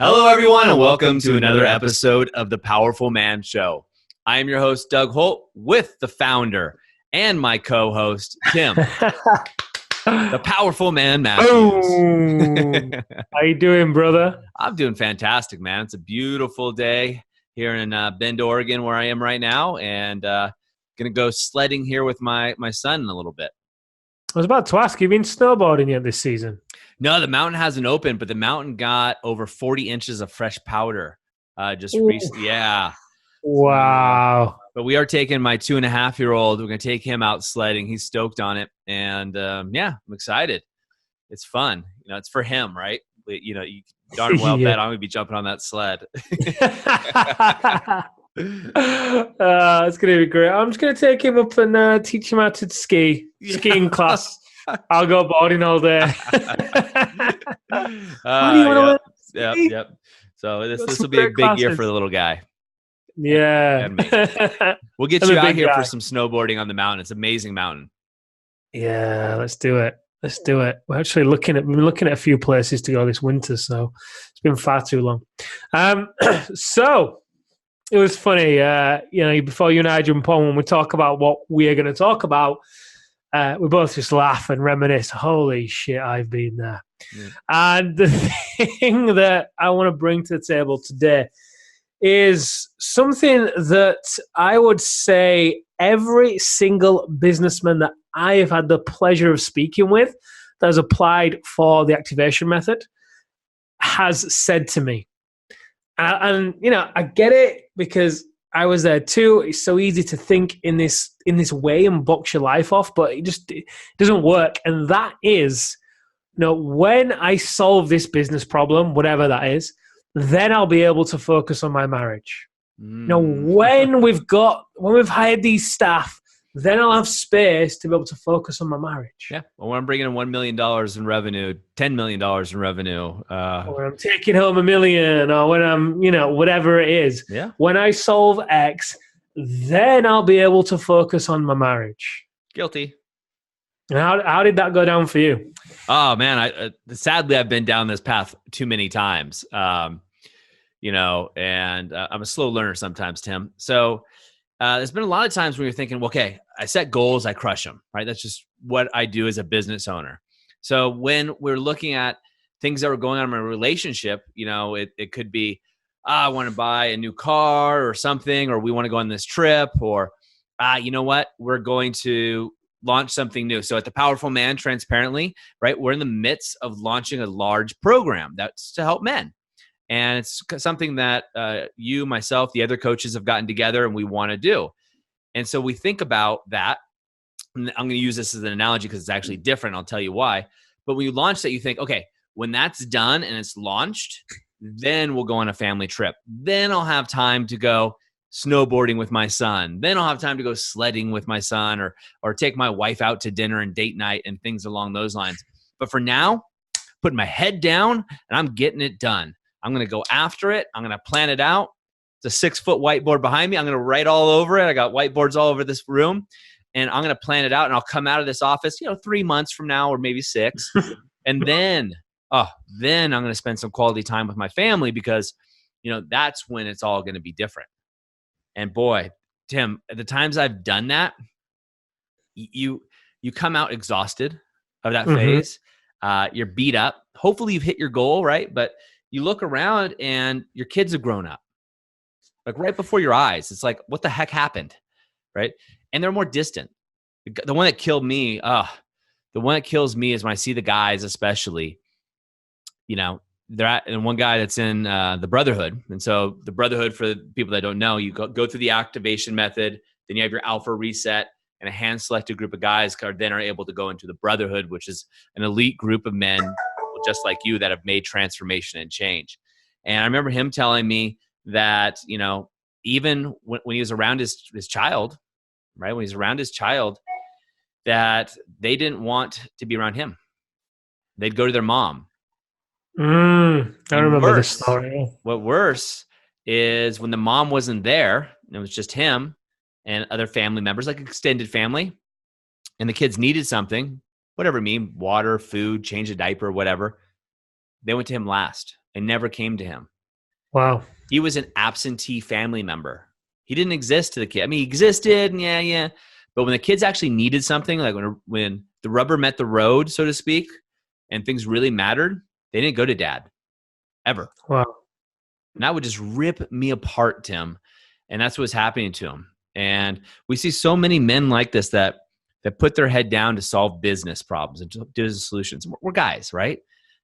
Hello, everyone, and welcome to another episode of The Powerful Man Show. I am your host, Doug Holt, with the founder and my co-host, Tim, the Powerful Man Matthews. How you doing, brother? I'm doing fantastic, man. It's a beautiful day here in Bend, Oregon, where I am right now, and going to go sledding here with my son in a little bit. I was about to ask, you been snowboarding yet this season? No, the mountain hasn't opened, but the mountain got over 40 inches of fresh powder just recently. Yeah. Wow. But we are taking my 2.5-year-old. We're going to take him out sledding. He's stoked on it. And yeah, I'm excited. It's fun. You know, it's for him, right? You know, you darn well bet I'm going to be jumping on that sled. It's going to be great. I'm just going to take him up and teach him how to ski. Skiing class. I'll go boarding all day. What do you want to Yep. So this will be a big year for the little guy. Yeah. We'll get you out here for some snowboarding on the mountain. It's an amazing mountain. Yeah, let's do it. We're actually looking at a few places to go this winter, so it's been far too long. So it was funny, before you and I jump on, when we talk about what we are going to talk about, we both just laugh and reminisce. Holy shit, I've been there. Yeah. And the thing that I want to bring to the table today is something that I would say every single businessman that I have had the pleasure of speaking with that has applied for the activation method has said to me. And I get it because I was there too. It's so easy to think in this way and box your life off, but it doesn't work. And that is, when I solve this business problem, whatever that is, then I'll be able to focus on my marriage. When we've hired these staff, then I'll have space to be able to focus on my marriage. Yeah. Well, when I'm bringing in $1 million in revenue, $10 million in revenue. Or when I'm taking home $1 million, or when I'm, whatever it is. Yeah. When I solve X, then I'll be able to focus on my marriage. Guilty. And how did that go down for you? Oh, man. Sadly, I've been down this path too many times, and I'm a slow learner sometimes, Tim. So there's been a lot of times when you're thinking, well, okay, I set goals, I crush them, right? That's just what I do as a business owner. So when we're looking at things that are going on in my relationship, it could be, I want to buy a new car or something, or we want to go on this trip, or, you know what, we're going to launch something new. So at the Powerful Man, transparently, right, we're in the midst of launching a large program that's to help men. And it's something that you, myself, the other coaches have gotten together and we want to do. And so we think about that. And I'm going to use this as an analogy because it's actually different. I'll tell you why. But when you launch that, you think, okay, when that's done and it's launched, then we'll go on a family trip. Then I'll have time to go snowboarding with my son. Then I'll have time to go sledding with my son or take my wife out to dinner and date night and things along those lines. But for now, putting my head down and I'm getting it done. I'm going to go after it. I'm going to plan it out. It's a 6-foot whiteboard behind me. I'm going to write all over it. I got whiteboards all over this room, and I'm going to plan it out. And I'll come out of this office, 3 months from now, or maybe 6. And then I'm going to spend some quality time with my family because, that's when it's all going to be different. And boy, Tim, at the times I've done that, you come out exhausted of that phase. You're beat up. Hopefully you've hit your goal, right? But you look around and your kids have grown up, like right before your eyes. It's like, what the heck happened, right? And they're more distant. The one that killed me, the one that kills me is when I see the guys, especially, they're at, and one guy that's in the Brotherhood. And so the Brotherhood, for people that don't know, you go through the activation method, then you have your alpha reset, and a hand-selected group of guys then are able to go into the Brotherhood, which is an elite group of men just like you that have made transformation and change. And I remember him telling me that, even when he was around his child, right? When he's around his child, that they didn't want to be around him. They'd go to their mom. I remember this story. What worse is when the mom wasn't there, it was just him and other family members, like extended family, and the kids needed something, whatever it means, water, food, change a diaper, whatever. They went to him last. and never came to him. Wow. He was an absentee family member. He didn't exist to the kid. I mean, he existed, and yeah. But when the kids actually needed something, like when the rubber met the road, so to speak, and things really mattered, they didn't go to dad, ever. Wow. And that would just rip me apart, Tim. And that's what's happening to him. And we see so many men like this that put their head down to solve business problems and business solutions. We're guys, right?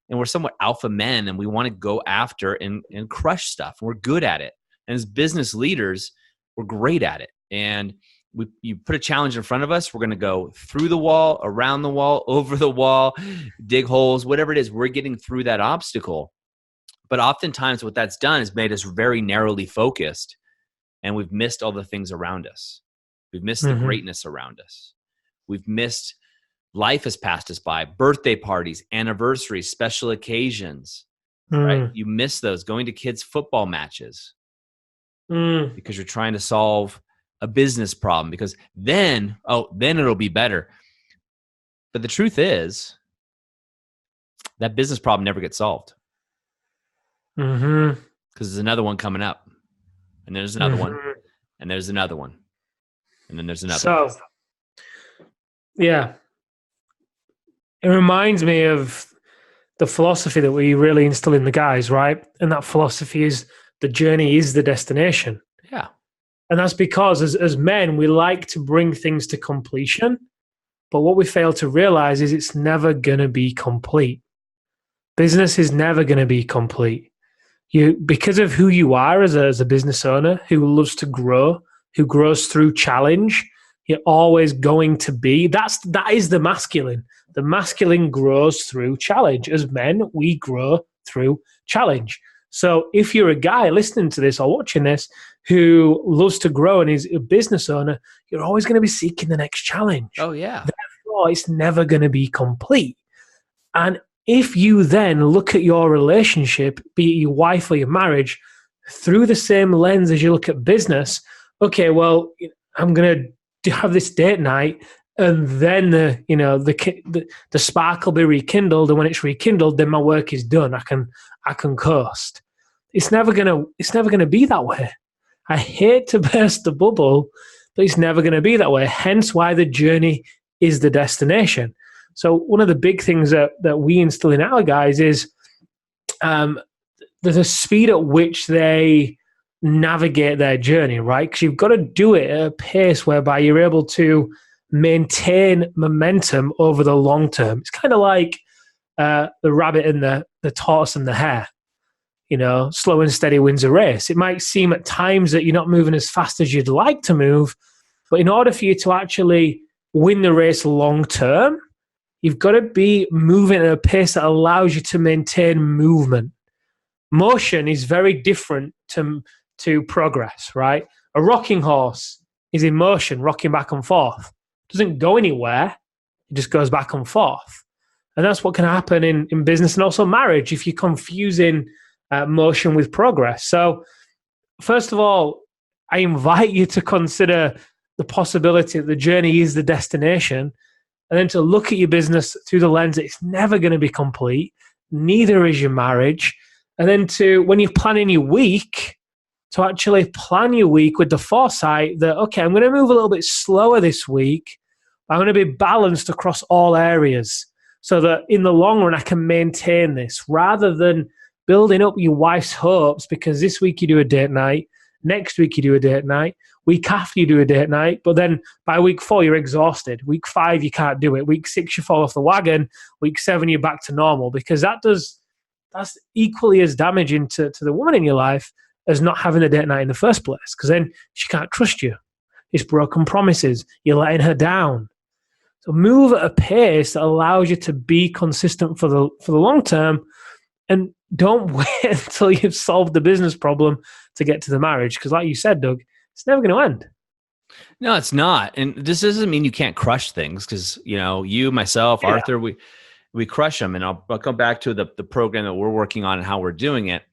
And we're somewhat alpha men, and we want to go after and crush stuff. We're good at it. And as business leaders, we're great at it. And you put a challenge in front of us, we're going to go through the wall, around the wall, over the wall, dig holes, whatever it is, we're getting through that obstacle. But oftentimes what that's done is made us very narrowly focused, and we've missed all the things around us. We've missed the greatness around us. We've missed life has passed us by, birthday parties, anniversaries, special occasions, right? You miss those, going to kids' football matches because you're trying to solve a business problem, because then it'll be better. But the truth is that business problem never gets solved. Because there's another one coming up, and there's another one, and there's another one, and then there's another one. Yeah. It reminds me of the philosophy that we really instill in the guys, right? And that philosophy is the journey is the destination. Yeah. And that's because as men, we like to bring things to completion. But what we fail to realize is it's never going to be complete. Business is never going to be complete. Because of who you are as a business owner who loves to grow, who grows through challenge, you're always going to be. That is the masculine. The masculine grows through challenge. As men, we grow through challenge. So if you're a guy listening to this or watching this who loves to grow and is a business owner, you're always going to be seeking the next challenge. Oh, yeah. Therefore, it's never going to be complete. And if you then look at your relationship, be it your wife or your marriage, through the same lens as you look at business, okay, well, I'm going to have this date night, and then the spark will be rekindled, and when it's rekindled, then my work is done. I can coast. It's never gonna be that way. I hate to burst the bubble, but it's never gonna be that way. Hence why the journey is the destination. So one of the big things that we instill in our guys is there's a speed at which they navigate their journey, right? Because you've got to do it at a pace whereby you're able to maintain momentum over the long term. It's kind of like the rabbit and the tortoise and the hare. Slow and steady wins a race. It might seem at times that you're not moving as fast as you'd like to move, but in order for you to actually win the race long term, you've got to be moving at a pace that allows you to maintain movement. Motion is very different to progress, right? A rocking horse is in motion, rocking back and forth. It doesn't go anywhere. It just goes back and forth. And that's what can happen in business and also marriage if you're confusing motion with progress. So first of all, I invite you to consider the possibility that the journey is the destination, and then to look at your business through the lens that it's never going to be complete, neither is your marriage. And then when you're planning your week, to actually plan your week with the foresight that, okay, I'm going to move a little bit slower this week. I'm going to be balanced across all areas so that in the long run, I can maintain this rather than building up your wife's hopes because this week you do a date night, next week you do a date night, week after you do a date night, but then by week 4, you're exhausted. Week 5, you can't do it. Week 6, you fall off the wagon. Week 7, you're back to normal because that's equally as damaging to the woman in your life as not having a date night in the first place, because then she can't trust you. It's broken promises. You're letting her down. So move at a pace that allows you to be consistent for the long term, and don't wait until you've solved the business problem to get to the marriage, because like you said, Doug, it's never going to end. No, it's not. And this doesn't mean you can't crush things, because you, myself, yeah. Arthur, we crush them. And I'll come back to the program that we're working on and how we're doing it.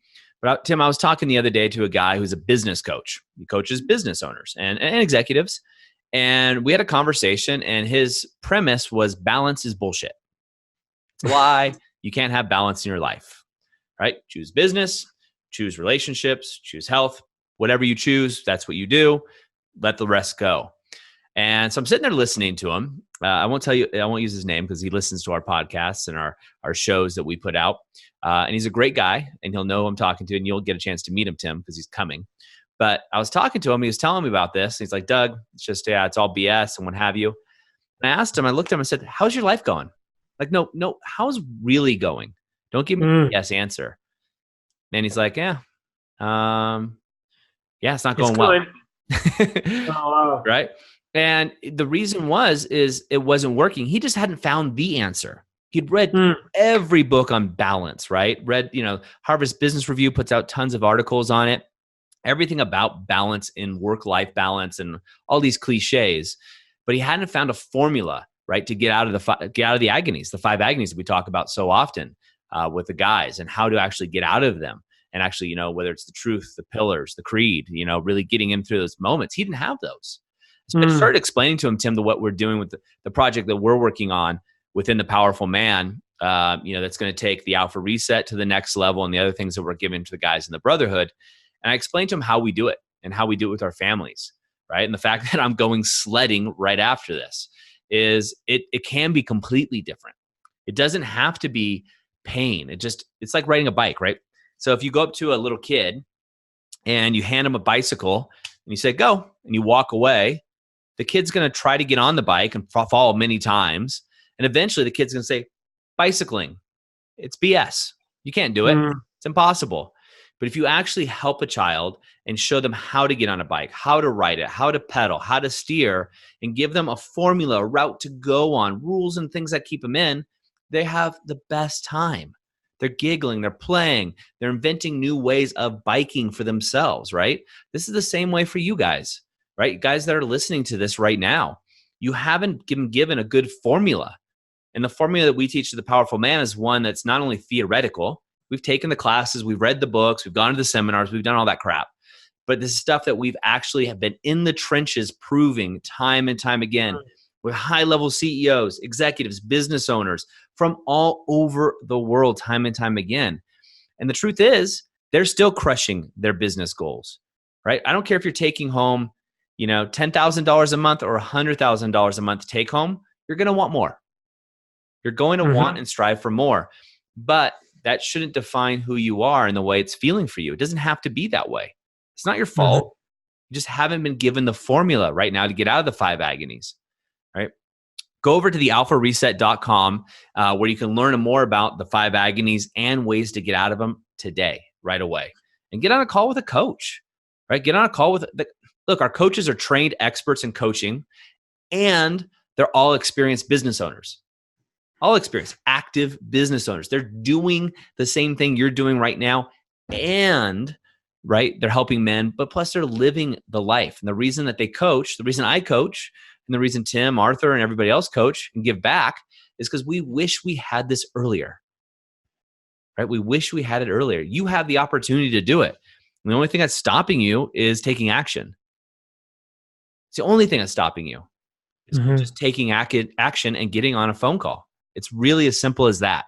But Tim, I was talking the other day to a guy who's a business coach. He coaches business owners and executives. And we had a conversation, and his premise was balance is bullshit. It's a lie. You can't have balance in your life. right? Choose business, choose relationships, choose health, whatever you choose, that's what you do. Let the rest go. And so I'm sitting there listening to him. I won't use his name because he listens to our podcasts and our shows that we put out. And he's a great guy, and he'll know who I'm talking to, and you'll get a chance to meet him, Tim, because he's coming. But I was talking to him. He was telling me about this. He's like, Doug, it's just, it's all BS and what have you. And I asked him, I looked at him and said, how's your life going? Like, no, how's really going? Don't give me a yes answer. And he's like, yeah, it's not going well. Oh, wow. Right. And the reason is it wasn't working. He just hadn't found the answer. He'd read every book on balance, right? Read, Harvard Business Review puts out tons of articles on it. Everything about balance in work-life balance and all these cliches. But he hadn't found a formula, right, to get out of the agonies, the 5 agonies that we talk about so often with the guys, and how to actually get out of them. And actually, whether it's the truth, the pillars, the creed, really getting him through those moments. He didn't have those. So I started explaining to him, Tim, what we're doing with the project that we're working on within the Powerful Man, that's going to take the Alpha Reset to the next level and the other things that we're giving to the guys in the Brotherhood. And I explained to him how we do it and how we do it with our families, right? And the fact that I'm going sledding right after this is it can be completely different. It doesn't have to be pain. It's like riding a bike, right? So if you go up to a little kid and you hand him a bicycle and you say, go, and you walk away, the kid's going to try to get on the bike and fall many times. And eventually the kid's going to say, bicycling, it's BS. You can't do it. It's impossible. But if you actually help a child and show them how to get on a bike, how to ride it, how to pedal, how to steer, and give them a formula, a route to go on, rules and things that keep them in, they have the best time. They're giggling, they're playing, they're inventing new ways of biking for themselves, right? This is the same way for you guys, right? Guys that are listening to this right now, you haven't been given a good formula. And the formula that we teach to the Powerful Man is one that's not only theoretical. We've taken the classes, we've read the books, we've gone to the seminars, we've done all that crap. But this is stuff that we've actually have been in the trenches proving time and time again with high-level CEOs, executives, business owners from all over the world time and time again. And the truth is, they're still crushing their business goals, right? I don't care if you're taking home, $10,000 a month or $100,000 a month take home, you're going to want more. You're going to want and strive for more. But that shouldn't define who you are and the way it's feeling for you. It doesn't have to be that way. It's not your fault. You just haven't been given the formula right now to get out of the 5 agonies, right? Go over to the alphareset.com where you can learn more about the 5 agonies and ways to get out of them today, right away. And get on a call with a coach, right? Get on a call with look, our coaches are trained experts in coaching, and they're all experienced business owners. All experienced, active business owners. They're doing the same thing you're doing right now, and right, they're helping men, but plus they're living the life. And the reason that they coach, the reason I coach, and the reason Tim, Arthur, and everybody else coach and give back is because we wish we had this earlier, right? We wish we had it earlier. You have the opportunity to do it. And the only thing that's stopping you is taking action. It's the only thing that's stopping you is just taking action and getting on a phone call. It's really as simple as that.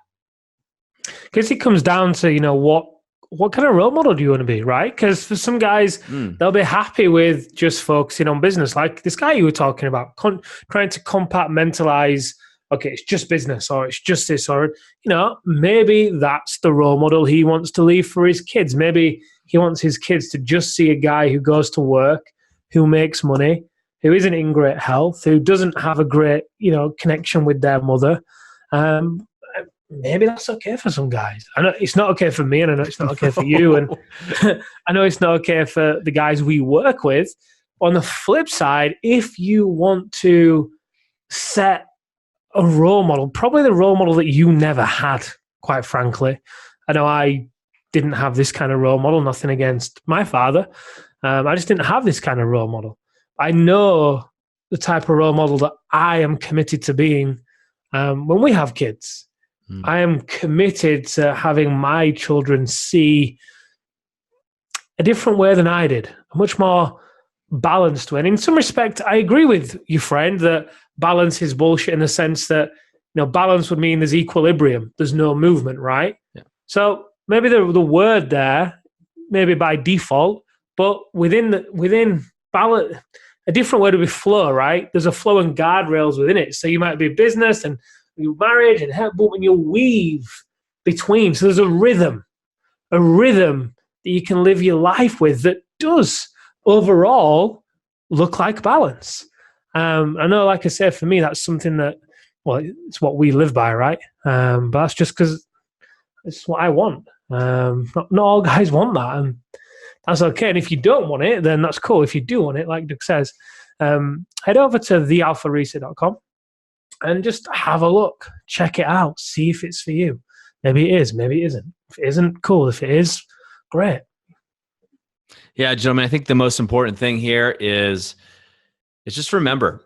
Because it comes down to, what kind of role model do you want to be, right? Because for some guys, they'll be happy with just focusing on business. Like this guy you were talking about, trying to compartmentalize, okay, it's just business or it's just this, or, maybe that's the role model he wants to leave for his kids. Maybe he wants his kids to just see a guy who goes to work, who makes money, who isn't in great health, who doesn't have a great, connection with their mother. Maybe that's okay for some guys. I know it's not okay for me, and I know it's not okay for you, and I know it's not okay for the guys we work with. On the flip side, if you want to set a role model, probably the role model that you never had, quite frankly. I know I didn't have this kind of role model, nothing against my father. I just didn't have this kind of role model. I know the type of role model that I am committed to being when we have kids. I am committed to having my children see a different way than I did, a much more balanced way. And in some respect, I agree with your friend that balance is bullshit in the sense that, balance would mean there's equilibrium. There's no movement, right? Yeah. So maybe the word there, maybe by default, but within balance, a different word would be flow, right? There's a flow and guardrails within it. So you might be business and your marriage and help, but when you weave between, so there's a rhythm that you can live your life with that does overall look like balance. I know, like I said, for me, that's something that, well, it's what we live by, right? But that's just because it's what I want. Not all guys want that, and that's okay. And if you don't want it, then that's cool. If you do want it, like Doug says, head over to thealphareset.com and just have a look, check it out, see if it's for you. Maybe it is, maybe it isn't. If it isn't, cool. If it is, great. Yeah, gentlemen, I think the most important thing here is just remember,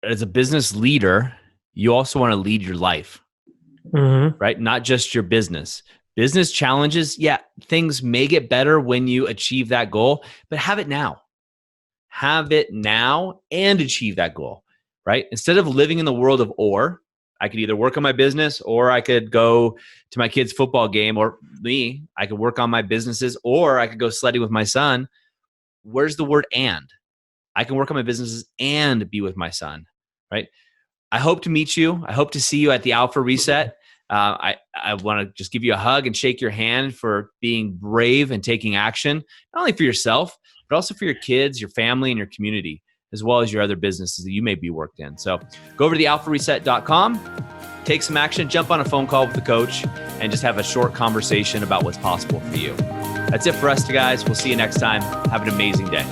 as a business leader, you also want to lead your life, right? Not just your business. Business challenges, yeah, things may get better when you achieve that goal, but have it now. Have it now and achieve that goal, right? Instead of living in the world of or, I could either work on my business or I could go to my kid's football game, or I could work on my businesses or I could go sledding with my son. Where's the word and? I can work on my businesses and be with my son, right? I hope to meet you. I hope to see you at the Alpha Reset. I want to just give you a hug and shake your hand for being brave and taking action, not only for yourself, but also for your kids, your family, and your community, as well as your other businesses that you may be worked in. So go over to thealphareset.com, take some action, jump on a phone call with the coach, and just have a short conversation about what's possible for you. That's it for us, guys. We'll see you next time. Have an amazing day.